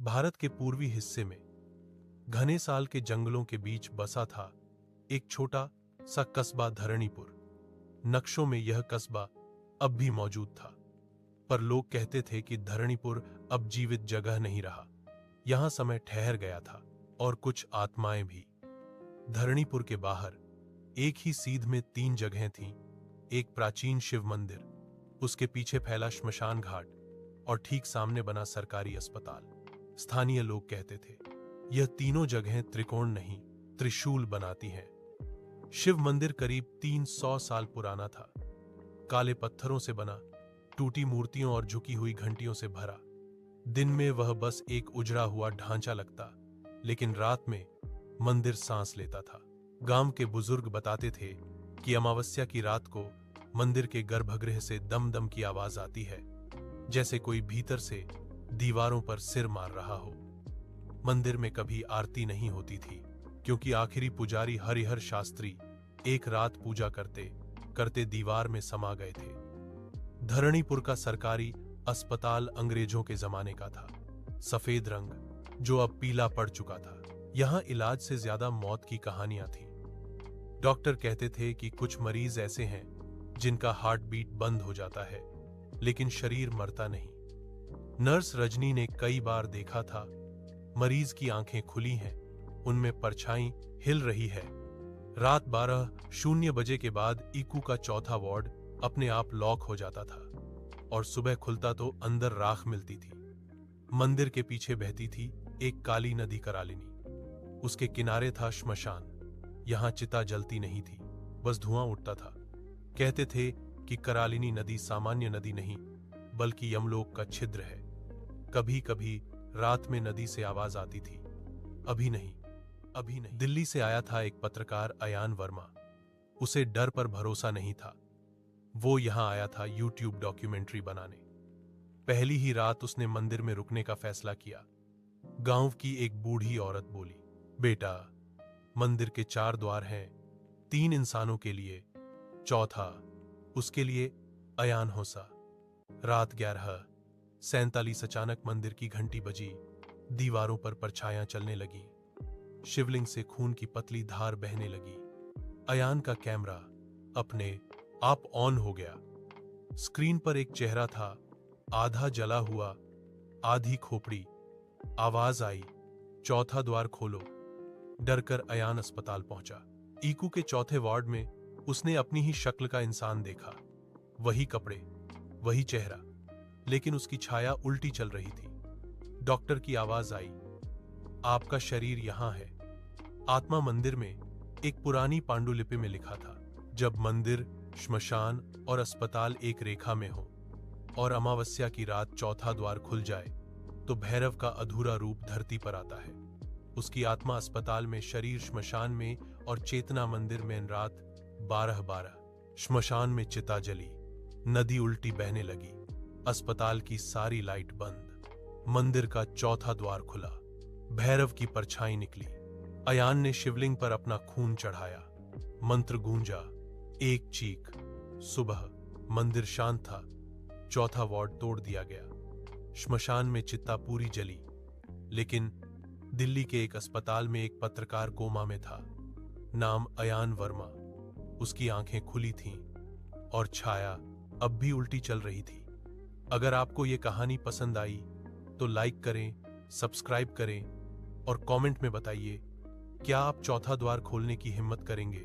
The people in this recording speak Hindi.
भारत के पूर्वी हिस्से में घने साल के जंगलों के बीच बसा था एक छोटा सा कस्बा धरणीपुर। नक्शों में यह कस्बा अब भी मौजूद था, पर लोग कहते थे कि धरणीपुर अब जीवित जगह नहीं रहा। यहां समय ठहर गया था और कुछ आत्माएं भी। धरणीपुर के बाहर एक ही सीध में 3 जगहें थीं। एक प्राचीन शिव मंदिर, उसके पीछे फैला श्मशान घाट और ठीक सामने बना सरकारी अस्पताल। स्थानीय लोग कहते थे यह तीनों जगहें त्रिकोण नहीं, त्रिशूल बनाती हैं। शिव मंदिर करीब 300 साल पुराना था, काले पत्थरों से बना, टूटी मूर्तियों और झुकी हुई घंटियों से भरा। दिन में वह बस एक उजड़ा हुआ ढांचा लगता, लेकिन रात में मंदिर सांस लेता था। गांव के बुजुर्ग बताते थे कि अमावस्या की रात को मंदिर के गर्भगृह से दम दम की आवाज आती है, जैसे कोई भीतर से दीवारों पर सिर मार रहा हो। मंदिर में कभी आरती नहीं होती थी, क्योंकि आखिरी पुजारी हरिहर शास्त्री एक रात पूजा करते करते दीवार में समा गए थे। धरणीपुर का सरकारी अस्पताल अंग्रेजों के जमाने का था, सफेद रंग जो अब पीला पड़ चुका था। यहां इलाज से ज्यादा मौत की कहानियां थीं। डॉक्टर कहते थे कि कुछ मरीज ऐसे हैं जिनका हार्ट बीट बंद हो जाता है, लेकिन शरीर मरता नहीं। नर्स रजनी ने कई बार देखा था, मरीज की आंखें खुली हैं, उनमें परछाई हिल रही है। रात 12:00 बजे के बाद इकू का चौथा वार्ड अपने आप लॉक हो जाता था और सुबह खुलता तो अंदर राख मिलती थी। मंदिर के पीछे बहती थी एक काली नदी करालिनी, उसके किनारे था श्मशान। यहां चिता जलती नहीं थी, बस धुआं उठता था। कहते थे कि करालिनी नदी सामान्य नदी नहीं, बल्कि यमलोक का छिद्र है। कभी कभी रात में नदी से आवाज आती थी, अभी नहीं, अभी नहीं। दिल्ली से आया था एक पत्रकार अयान वर्मा। उसे डर पर भरोसा नहीं था। वो यहां आया था यूट्यूब डॉक्यूमेंट्री बनाने। पहली ही रात उसने मंदिर में रुकने का फैसला किया। गांव की एक बूढ़ी औरत बोली, बेटा, मंदिर के 4 द्वार हैं, 3 इंसानों के लिए, चौथा उसके लिए अयान होसा। रात 11:47 अचानक मंदिर की घंटी बजी, दीवारों पर परछायां चलने लगी, शिवलिंग से खून की पतली धार बहने लगी। अयान का कैमरा अपने आप ऑन हो गया। स्क्रीन पर एक चेहरा था, आधा जला हुआ, आधी खोपड़ी। आवाज आई, चौथा द्वार खोलो। डरकर अयान अस्पताल पहुंचा। ईकू के चौथे वार्ड में उसने अपनी ही शक्ल का इंसान देखा। वही कपड़े, वही चेहरा, लेकिन उसकी छाया उल्टी चल रही थी। डॉक्टर की आवाज आई, आपका शरीर यहां है। आत्मा मंदिर में एक पुरानी पांडुलिपि में लिखा था, जब मंदिर, श्मशान और अस्पताल एक रेखा में हो और अमावस्या की रात चौथा द्वार खुल जाए, तो भैरव का अधूरा रूप धरती पर आता है। उसकी आत्मा अस्पताल में, शरीर श्मशान में और चेतना मंदिर में। रात 12:12 श्मशान में चिता जली, नदी उल्टी बहने लगी, अस्पताल की सारी लाइट बंद। मंदिर का चौथा द्वार खुला, भैरव की परछाई निकली। अयान ने शिवलिंग पर अपना खून चढ़ाया, मंत्र गूंजा, एक चीख। सुबह मंदिर शांत था, चौथा वार्ड तोड़ दिया गया। श्मशान में चिता पूरी जली, लेकिन दिल्ली के एक अस्पताल में एक पत्रकार कोमा में था, नाम अयान वर्मा। उसकी आंखें खुली थीं और छाया अब भी उल्टी चल रही थी। अगर आपको ये कहानी पसंद आई तो लाइक करें, सब्सक्राइब करें और कमेंट में बताइए, क्या आप चौथा द्वार खोलने की हिम्मत करेंगे?